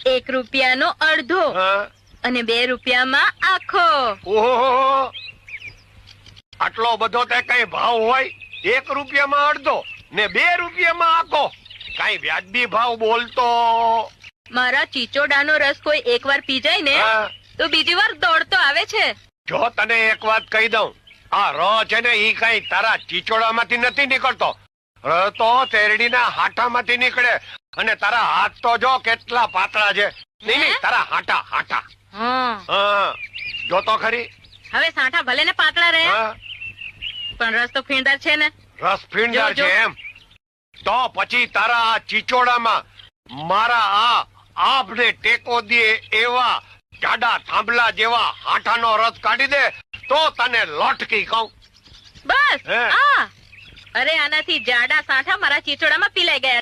1 રૂપિયાનો અડધો હા. અને 2 રૂપિયામાં આખો. ઓહો, આટલો બધો તે કઈ ભાવ હોય? 1 રૂપિયામાં અડધો ને 2 રૂપિયામાં આખો. કઈ વ્યાજબી ભાવ બોલતો. મારા ચીચોડાનો રસ કોઈ એકવાર પી જાય ને હા. તો બીજી વાર દોડતો આવે છે. જો તને એક વાત કહી દઉં, આ ર છે ને ઈ કઈ તારા ચીચોડામાંથી નથી નીકળતો. ર તો શેરડીના હાટામાંથી નીકળે. અને તારા હાથ તો જો કેટલા પાતળા છે. નહીં નહીં, તારા હાટા હાટા. હા, જો તો ખરી. હવે સાંઠા ભલે ને પાતળા રહ્યા હા, પણ રસ તો ફીણદાર છે ને. રસ ફીણદાર જો, છે જો. એમ? તો પછી તારા આ ચીચોડામાં મારા આ આભને ટેકો દે એવા જાડા થાંભલા જેવા હાટાનો રસ કાઢી દે તો તને લોટકી કહું. બસ હે. અરે આનાથી જાડા સાંઠા મારા ચીચોડામાં પીલાઈ ગયા